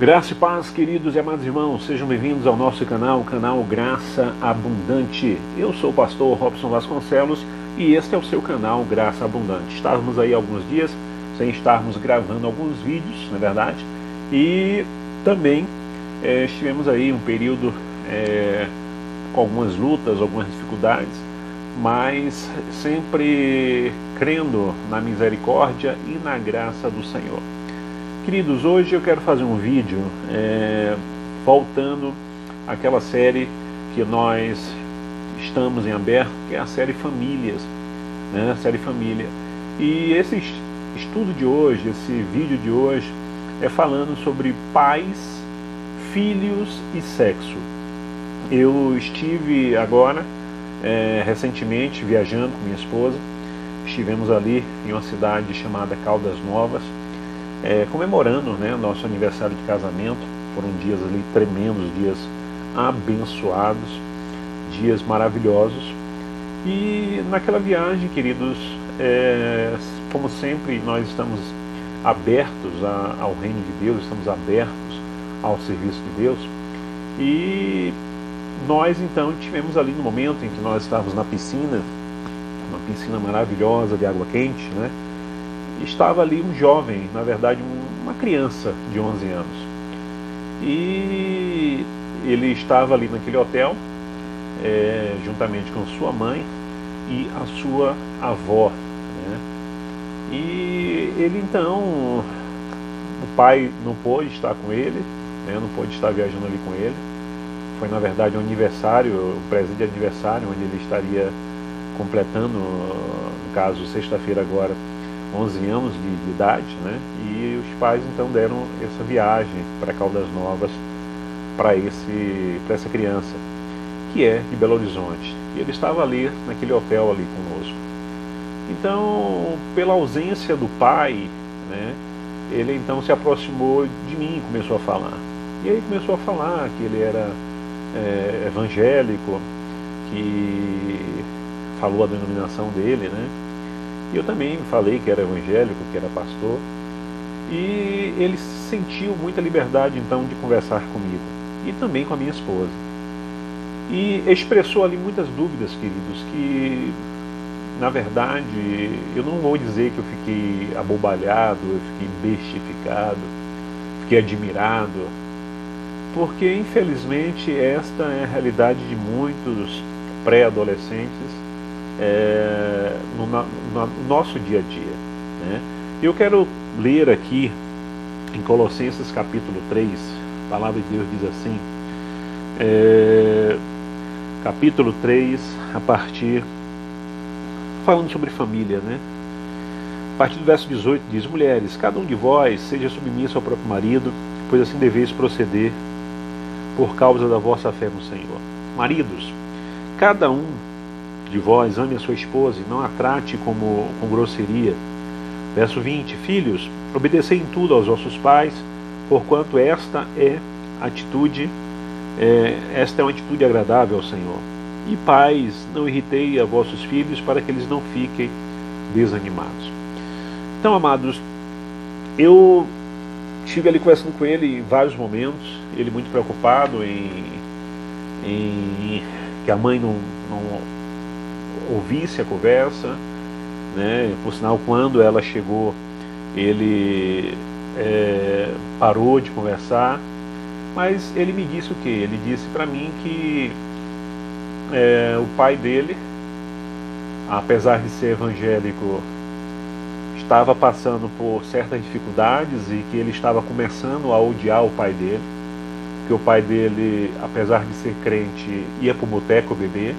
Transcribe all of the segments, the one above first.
Graça e paz, queridos e amados irmãos, sejam bem-vindos ao nosso canal, o canal Graça Abundante. Eu sou o pastor Robson Vasconcelos e este é o seu canal Graça Abundante. Estávamos aí alguns dias sem estarmos gravando alguns vídeos, na verdade, e também estivemos aí um período com algumas lutas, algumas dificuldades, mas sempre crendo na misericórdia e na graça do Senhor. Queridos, hoje eu quero fazer um vídeo voltando àquela série que nós estamos em aberto, que é a série Famílias, né? Série Família. E esse estudo de hoje, esse vídeo de hoje, é falando sobre pais, filhos e sexo. Eu estive agora, recentemente, viajando com minha esposa. Estivemos ali em uma cidade chamada Caldas Novas, comemorando, né, nosso aniversário de casamento. Foram dias ali tremendos, dias abençoados, dias maravilhosos. E naquela viagem, queridos, como sempre, nós estamos abertos ao reino de Deus, estamos abertos ao serviço de Deus. E nós então tivemos ali no momento em que nós estávamos na piscina, uma piscina maravilhosa de água quente, né? Estava ali um jovem, na verdade uma criança de 11 anos, e ele estava ali naquele hotel, juntamente com sua mãe e a sua avó, né? E ele então, o pai não pôde estar com ele, né? Não pôde estar viajando ali com ele. Foi na verdade um aniversário, um presente de aniversário, onde ele estaria completando, no caso sexta-feira agora, 11 anos de idade, né? E os pais então deram essa viagem para Caldas Novas para essa criança, que é de Belo Horizonte. E ele estava ali naquele hotel ali conosco. Então, pela ausência do pai, né, ele então se aproximou de mim e começou a falar. E aí começou a falar que ele era evangélico, que falou a denominação dele, né? E eu também falei que era evangélico, que era pastor, e ele sentiu muita liberdade então de conversar comigo, e também com a minha esposa. E expressou ali muitas dúvidas, queridos, que na verdade eu não vou dizer que eu fiquei abobalhado, eu fiquei bestificado, fiquei admirado, porque infelizmente esta é a realidade de muitos pré-adolescentes no nosso dia a dia, né? Eu quero ler aqui em Colossenses capítulo 3, a palavra de Deus diz assim, capítulo 3, a partir, falando sobre família, né? A partir do verso 18 diz: mulheres, cada um de vós seja submisso ao próprio marido, pois assim deveis proceder por causa da vossa fé no Senhor. Maridos, cada um de vós ame a sua esposa e não a trate com grosseria. Verso 20: filhos, obedecei em tudo aos vossos pais, porquanto esta é uma atitude agradável ao Senhor. E pais, não irritei a vossos filhos, para que eles não fiquem desanimados. Então, amados, eu estive ali conversando com ele em vários momentos, ele muito preocupado em que a mãe não ouvisse a conversa, né? Por sinal, quando ela chegou, ele parou de conversar, mas ele me disse o quê? Ele disse para mim que o pai dele, apesar de ser evangélico, estava passando por certas dificuldades e que ele estava começando a odiar o pai dele, que o pai dele, apesar de ser crente, ia para o boteco beber,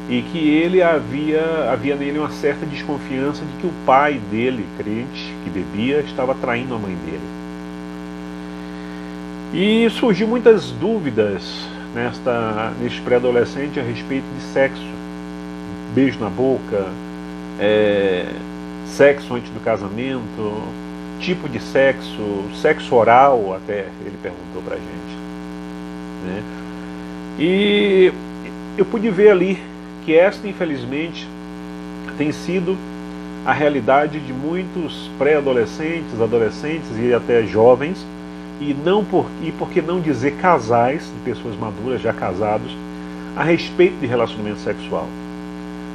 e que ele havia nele uma certa desconfiança de que o pai dele, crente, que bebia, estava traindo a mãe dele. E surgiu muitas dúvidas neste pré-adolescente a respeito de sexo, beijo na boca, sexo antes do casamento, tipo de sexo, sexo oral até, ele perguntou pra gente, né? E eu pude ver ali que esta, infelizmente, tem sido a realidade de muitos pré-adolescentes, adolescentes e até jovens e por que não dizer casais, de pessoas maduras, já casados, a respeito de relacionamento sexual.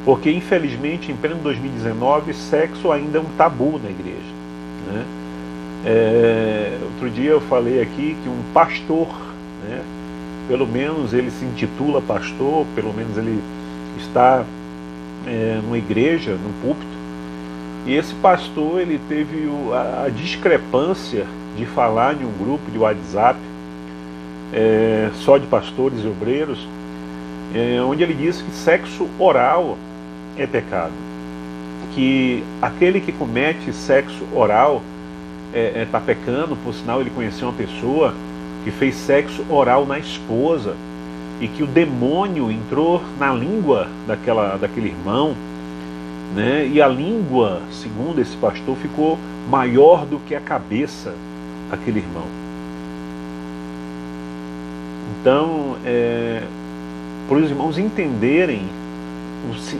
Porque, infelizmente, em pleno 2019, sexo ainda é um tabu na igreja, né? Outro dia eu falei aqui que um pastor, né, pelo menos ele se intitula pastor, pelo menos ele está numa igreja, num púlpito, e esse pastor ele teve a discrepância de falar em um grupo de WhatsApp só de pastores e obreiros, onde ele disse que sexo oral é pecado, que aquele que comete sexo oral está pecando. Por sinal, ele conheceu uma pessoa que fez sexo oral na esposa e que o demônio entrou na língua daquele irmão, né? E a língua, segundo esse pastor, ficou maior do que a cabeça daquele irmão. Então, para os irmãos entenderem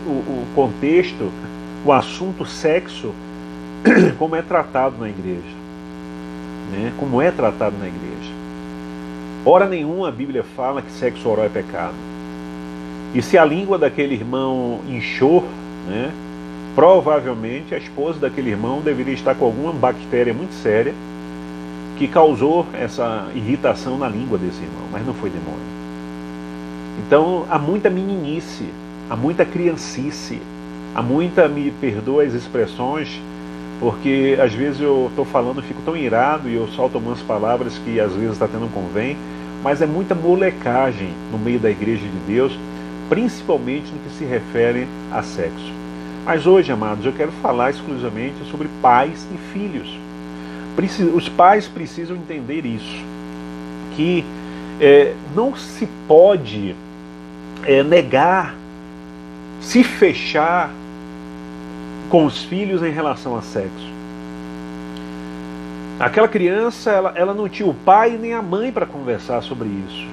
o contexto, o assunto sexo, como é tratado na igreja, né? Como é tratado na igreja. Hora nenhuma a Bíblia fala que sexo oral é pecado. E se a língua daquele irmão inchou, né, provavelmente a esposa daquele irmão deveria estar com alguma bactéria muito séria que causou essa irritação na língua desse irmão, mas não foi demônio. Então há muita meninice, há muita criancice, há muita, me perdoa as expressões, porque às vezes eu estou falando, fico tão irado e eu solto algumas palavras que às vezes até não convém, mas é muita molecagem no meio da igreja de Deus, principalmente no que se refere a sexo. Mas hoje, amados, eu quero falar exclusivamente sobre pais e filhos. Os pais precisam entender isso, que não se pode negar, se fechar com os filhos em relação a sexo. Aquela criança, ela não tinha o pai nem a mãe para conversar sobre isso.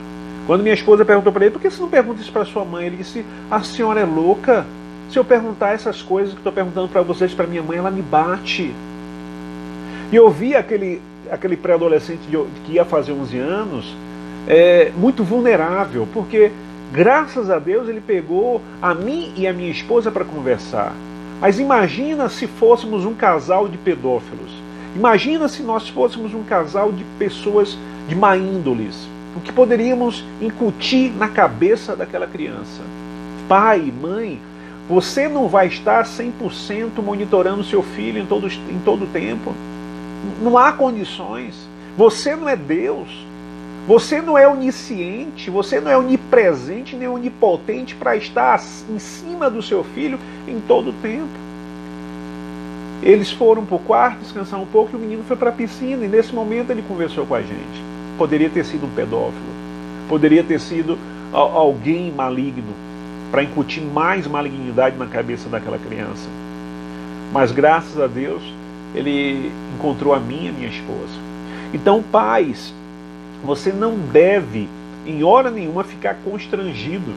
Quando minha esposa perguntou para ele: por que você não pergunta isso para sua mãe? Ele disse: a senhora é louca? Se eu perguntar essas coisas que estou perguntando para vocês, para minha mãe, ela me bate. E eu vi aquele pré-adolescente que ia fazer 11 anos muito vulnerável, porque graças a Deus ele pegou a mim e a minha esposa para conversar. Mas imagina se fôssemos um casal de pedófilos. Imagina se nós fôssemos um casal de pessoas de má índoles. O que poderíamos incutir na cabeça daquela criança? Pai, mãe, você não vai estar 100% monitorando seu filho em todo o tempo. Não há condições. Você não é Deus. Você não é onisciente. Você não é onipresente nem onipotente para estar em cima do seu filho em todo o tempo. Eles foram para o quarto descansar um pouco e o menino foi para a piscina. E nesse momento ele conversou com a gente. Poderia ter sido um pedófilo. Poderia ter sido alguém maligno para incutir mais malignidade na cabeça daquela criança. Mas graças a Deus ele encontrou a mim e a minha esposa. Então, pais, você não deve em hora nenhuma ficar constrangido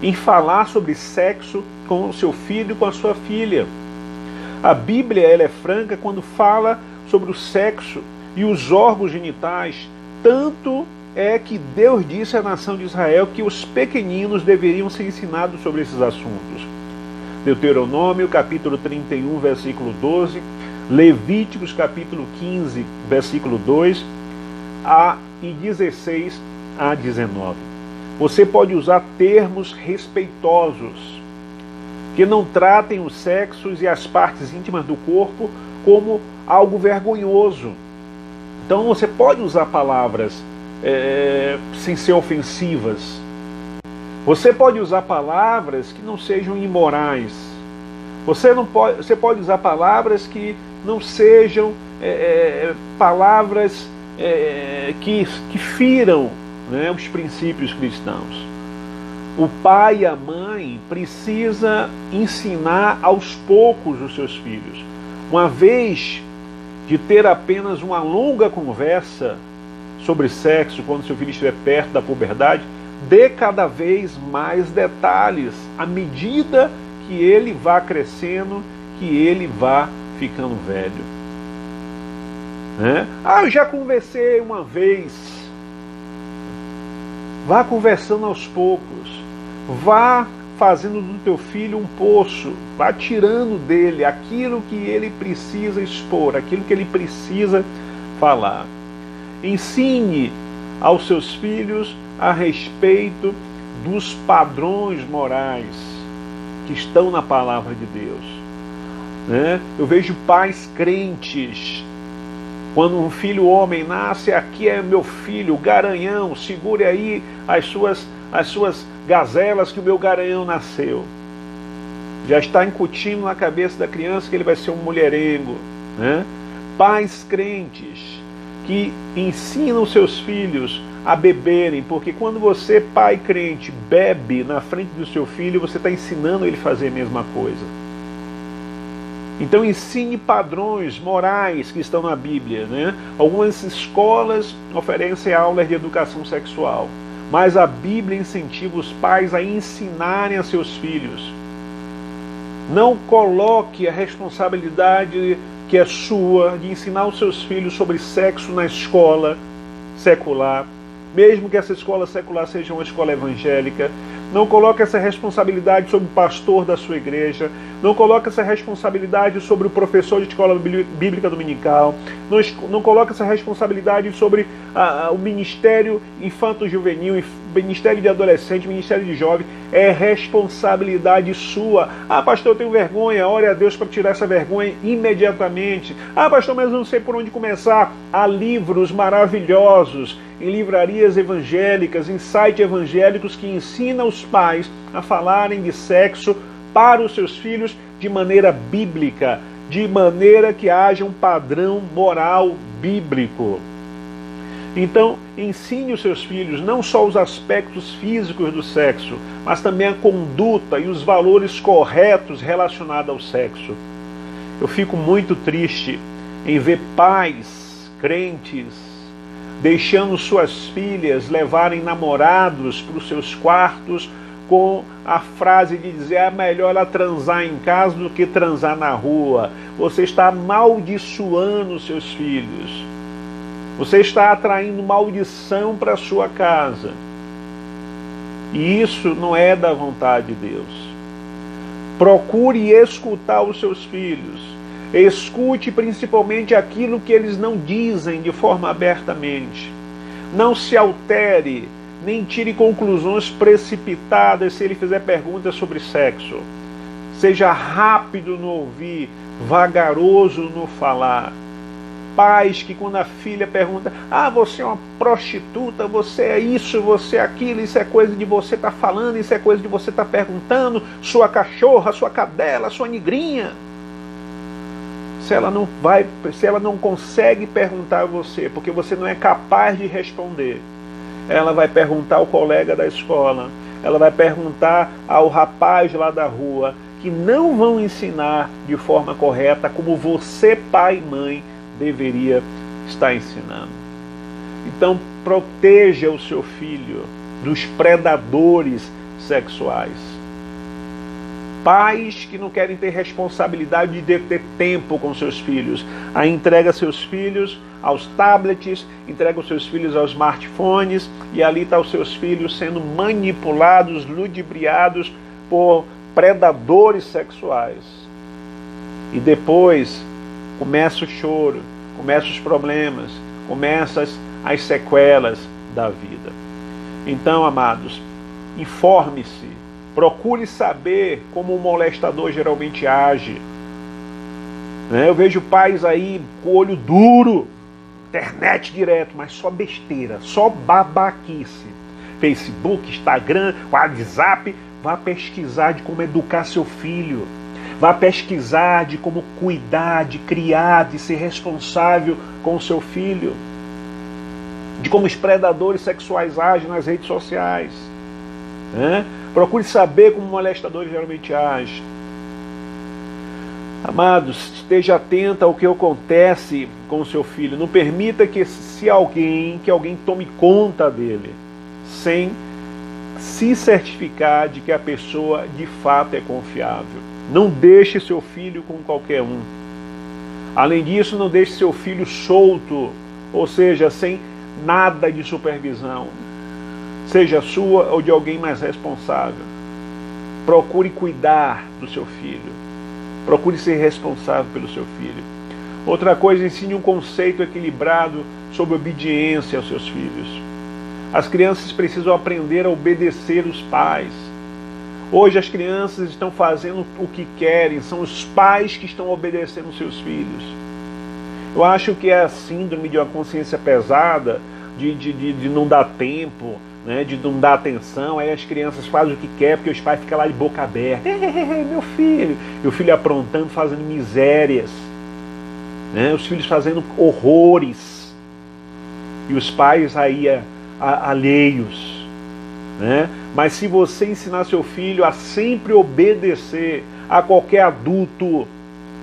em falar sobre sexo com o seu filho e com a sua filha. A Bíblia ela é franca quando fala sobre o sexo e os órgãos genitais. Tanto é que Deus disse à nação de Israel que os pequeninos deveriam ser ensinados sobre esses assuntos. Deuteronômio capítulo 31, versículo 12, Levíticos capítulo 15, versículo 2 e 16 a 19. Você pode usar termos respeitosos, que não tratem os sexos e as partes íntimas do corpo como algo vergonhoso. Então você pode usar palavras sem ser ofensivas. Você pode usar palavras que não sejam imorais. Você pode usar palavras que não sejam palavras que firam, né, os princípios cristãos. O pai e a mãe precisa ensinar aos poucos os seus filhos. Uma vez de ter apenas uma longa conversa sobre sexo, quando seu filho estiver perto da puberdade, dê cada vez mais detalhes, à medida que ele vá crescendo, que ele vá ficando velho. Né? Ah, eu já conversei uma vez. Vá conversando aos poucos. Vá fazendo do teu filho um poço. Vá tirando dele aquilo que ele precisa expor, aquilo que ele precisa falar. Ensine aos seus filhos a respeito dos padrões morais que estão na palavra de Deus. Né? Eu vejo pais crentes. Quando um filho homem nasce, aqui é meu filho, o garanhão, segure aí as suas gazelas que o meu garanhão nasceu. Já está incutindo na cabeça da criança que ele vai ser um mulherengo. Né? Pais crentes que ensinam seus filhos a beberem, porque quando você, pai crente, bebe na frente do seu filho, você está ensinando ele a fazer a mesma coisa. Então ensine padrões morais que estão na Bíblia. Né? Algumas escolas oferecem aulas de educação sexual, mas a Bíblia incentiva os pais a ensinarem a seus filhos. Não coloque a responsabilidade que é sua de ensinar os seus filhos sobre sexo na escola secular, mesmo que essa escola secular seja uma escola evangélica. Não coloque essa responsabilidade sobre o pastor da sua igreja. Não coloque essa responsabilidade sobre o professor de escola bíblica dominical. Não coloque essa responsabilidade sobre o ministério infanto-juvenil, ministério de adolescente, ministério de jovem. É responsabilidade sua. Ah, pastor, eu tenho vergonha. Ore a Deus para tirar essa vergonha imediatamente. Ah, pastor, mas eu não sei por onde começar. Há livros maravilhosos em livrarias evangélicas, em sites evangélicos que ensinam os pais a falarem de sexo para os seus filhos de maneira bíblica, de maneira que haja um padrão moral bíblico. Então, ensine os seus filhos não só os aspectos físicos do sexo, mas também a conduta e os valores corretos relacionados ao sexo. Eu fico muito triste em ver pais crentes deixando suas filhas levarem namorados para os seus quartos com a frase de dizer: é melhor ela transar em casa do que transar na rua. Você está amaldiçoando seus filhos. Você está atraindo maldição para a sua casa. E isso não é da vontade de Deus. Procure escutar os seus filhos. Escute principalmente aquilo que eles não dizem de forma abertamente. Não se altere, nem tire conclusões precipitadas se ele fizer perguntas sobre sexo. Seja rápido no ouvir, vagaroso no falar. Pais que quando a filha pergunta: ah, você é uma prostituta, você é isso, você é aquilo, isso é coisa de você estar falando, isso é coisa de você estar perguntando, sua cachorra, sua cadela, sua negrinha. Se ela não consegue perguntar a você, porque você não é capaz de responder, ela vai perguntar ao colega da escola, ela vai perguntar ao rapaz lá da rua, que não vão ensinar de forma correta como você, pai e mãe, deveria estar ensinando. Então, proteja o seu filho dos predadores sexuais. Pais que não querem ter responsabilidade de ter tempo com seus filhos, aí entrega seus filhos aos tablets, entrega os seus filhos aos smartphones, e ali estão os seus filhos sendo manipulados, ludibriados por predadores sexuais. E depois começa o choro, começam os problemas, começam as sequelas da vida. Então, amados, informe-se. Procure saber como o molestador geralmente age. Eu vejo pais aí com o olho duro, internet direto, mas só besteira, só babaquice. Facebook, Instagram, WhatsApp. Vá pesquisar de como educar seu filho. Vá pesquisar de como cuidar, de criar, de ser responsável com o seu filho. De como os predadores sexuais agem nas redes sociais. Procure saber como o molestador geralmente age. Amados, esteja atento ao que acontece com o seu filho. Não permita que alguém tome conta dele, sem se certificar de que a pessoa de fato é confiável. Não deixe seu filho com qualquer um. Além disso, não deixe seu filho solto, ou seja, sem nada de supervisão, seja sua ou de alguém mais responsável. Procure cuidar do seu filho. Procure ser responsável pelo seu filho. Outra coisa, ensine um conceito equilibrado sobre obediência aos seus filhos. As crianças precisam aprender a obedecer os pais. Hoje as crianças estão fazendo o que querem, são os pais que estão obedecendo seus filhos. Eu acho que é a síndrome de uma consciência pesada, de não dar tempo, né, de não dar atenção. Aí as crianças fazem o que quer, porque os pais ficam lá de boca aberta. Meu filho! E o filho aprontando, fazendo misérias, né, os filhos fazendo horrores. E os pais aí alheios. Né? Mas se você ensinar seu filho a sempre obedecer a qualquer adulto,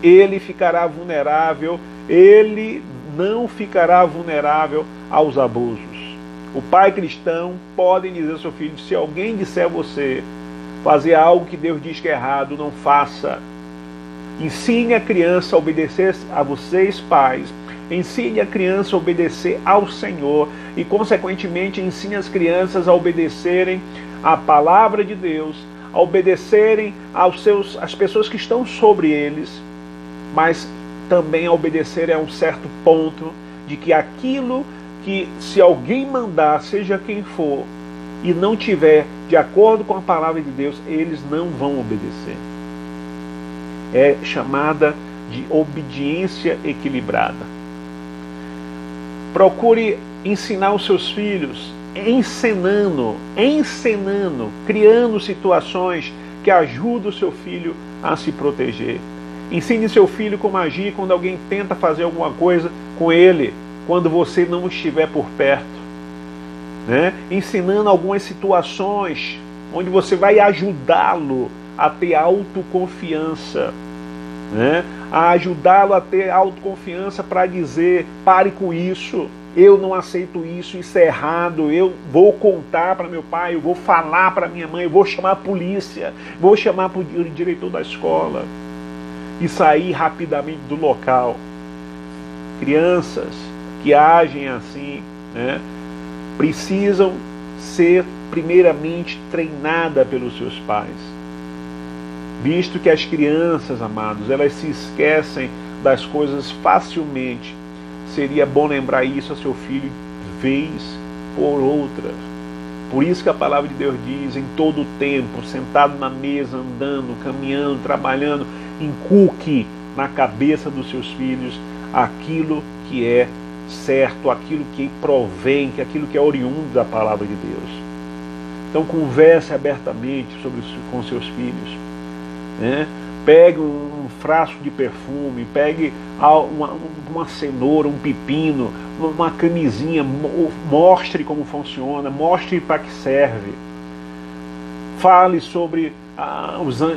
ele ficará vulnerável, ele não ficará vulnerável aos abusos. O pai cristão pode dizer ao seu filho: se alguém disser a você fazer algo que Deus diz que é errado, não faça. Ensine a criança a obedecer a vocês, pais. Ensine a criança a obedecer ao Senhor e, consequentemente, ensine as crianças a obedecerem à palavra de Deus, a obedecerem às pessoas que estão sobre eles, mas também a obedecerem a um certo ponto de que aquilo que, se alguém mandar, seja quem for, e não tiver de acordo com a palavra de Deus, eles não vão obedecer. É chamada de obediência equilibrada. Procure ensinar os seus filhos, encenando, criando situações que ajudam o seu filho a se proteger. Ensine seu filho como agir quando alguém tenta fazer alguma coisa com ele, quando você não estiver por perto. Né? Ensinando algumas situações onde você vai ajudá-lo a ter autoconfiança. Né? A ajudá-lo a ter autoconfiança para dizer: pare com isso, eu não aceito isso, isso é errado, eu vou contar para meu pai, eu vou falar para minha mãe, eu vou chamar a polícia, vou chamar para o diretor da escola e sair rapidamente do local. Crianças que agem assim, né, precisam ser primeiramente treinadas pelos seus pais. Visto que as crianças, amados, elas se esquecem das coisas facilmente, seria bom lembrar isso a seu filho vez por outra. Por isso que a palavra de Deus diz: em todo o tempo, sentado na mesa, andando, caminhando, trabalhando, inculque na cabeça dos seus filhos aquilo que é certo, aquilo que provém, aquilo que é oriundo da palavra de Deus. Então converse abertamente com seus filhos. Né? Pegue um frasco de perfume, pegue uma cenoura, um pepino, uma camisinha, mostre como funciona, mostre para que serve. Fale sobre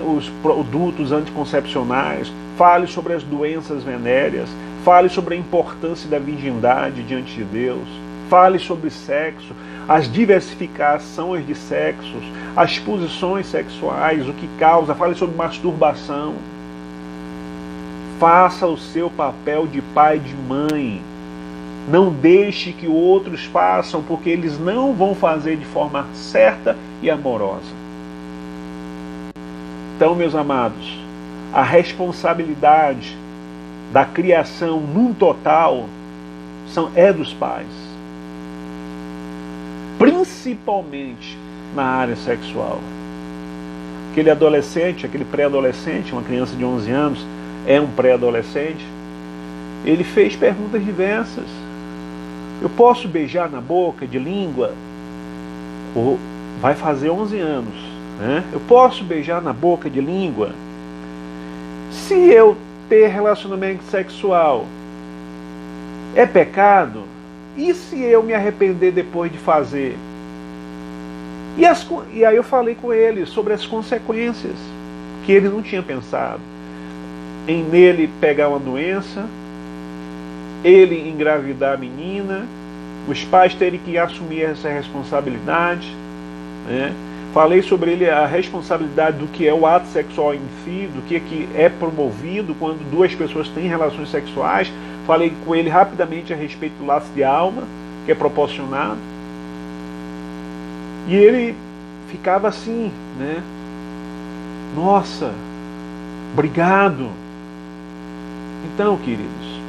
os produtos anticoncepcionais, fale sobre as doenças venéreas, fale sobre a importância da virgindade diante de Deus, fale sobre sexo, as diversificações de sexos, as posições sexuais, o que causa, fale sobre masturbação. Faça o seu papel de pai e de mãe. Não deixe que outros façam, porque eles não vão fazer de forma certa e amorosa. Então, meus amados, a responsabilidade da criação num total é dos pais. Principalmente na área sexual. Aquele adolescente, aquele pré-adolescente, uma criança de 11 anos, é um pré-adolescente, ele fez perguntas diversas. Eu posso beijar na boca, de língua? Vai fazer 11 anos. Né? Eu posso beijar na boca, de língua? Se eu ter relacionamento sexual, é pecado? E se eu me arrepender depois de fazer? E aí eu falei com ele sobre as consequências, que ele não tinha pensado. Em nele pegar uma doença, ele engravidar a menina, os pais terem que assumir essa responsabilidade. Né? Falei sobre ele a responsabilidade do que é o ato sexual em si, do que é promovido quando duas pessoas têm relações sexuais. Falei com ele rapidamente a respeito do laço de alma, que é proporcionado. E ele ficava assim, né? Nossa, obrigado. Então, queridos,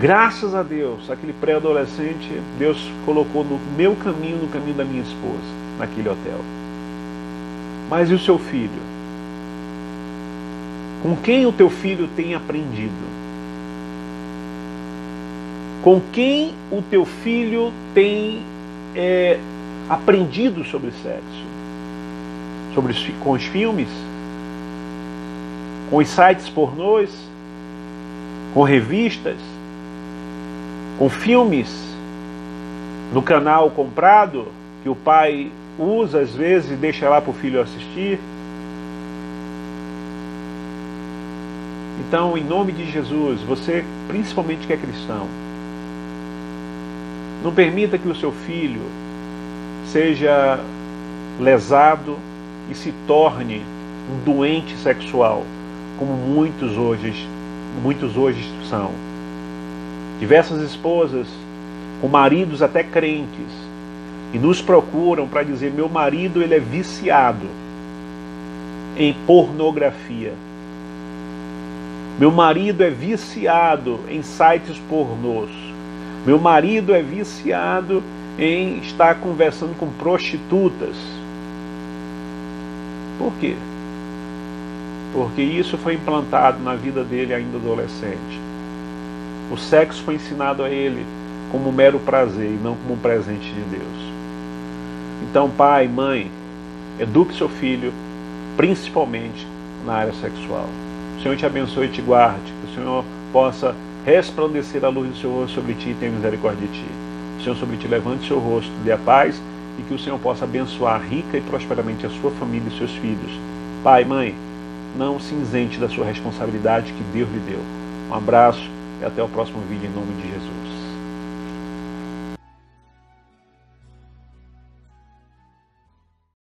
graças a Deus, aquele pré-adolescente, Deus colocou no meu caminho, no caminho da minha esposa, naquele hotel. Mas e o seu filho? Com quem o teu filho tem aprendido? Com quem o teu filho tem aprendido sobre sexo? Com os filmes? Com os sites pornôs? Com revistas? Com filmes no canal comprado que o pai usa às vezes e deixa lá para o filho assistir? Então, em nome de Jesus, você principalmente que é cristão, não permita que o seu filho seja lesado e se torne um doente sexual, como muitos hoje são. Diversas esposas com maridos até crentes e nos procuram para dizer: meu marido ele é viciado em pornografia. Meu marido é viciado em sites pornôs. Meu marido é viciado em estar conversando com prostitutas. Por quê? Porque isso foi implantado na vida dele ainda adolescente. O sexo foi ensinado a ele como um mero prazer e não como um presente de Deus. Então, pai, mãe, eduque seu filho, principalmente na área sexual. O Senhor te abençoe e te guarde. Que o Senhor possa resplandecer a luz do seu rosto sobre ti e tenha misericórdia de ti. O Senhor sobre ti levante o seu rosto, dê a paz, e que o Senhor possa abençoar rica e prosperamente a sua família e seus filhos. Pai, mãe, não se isente da sua responsabilidade que Deus lhe deu. Um abraço e até o próximo vídeo em nome de Jesus.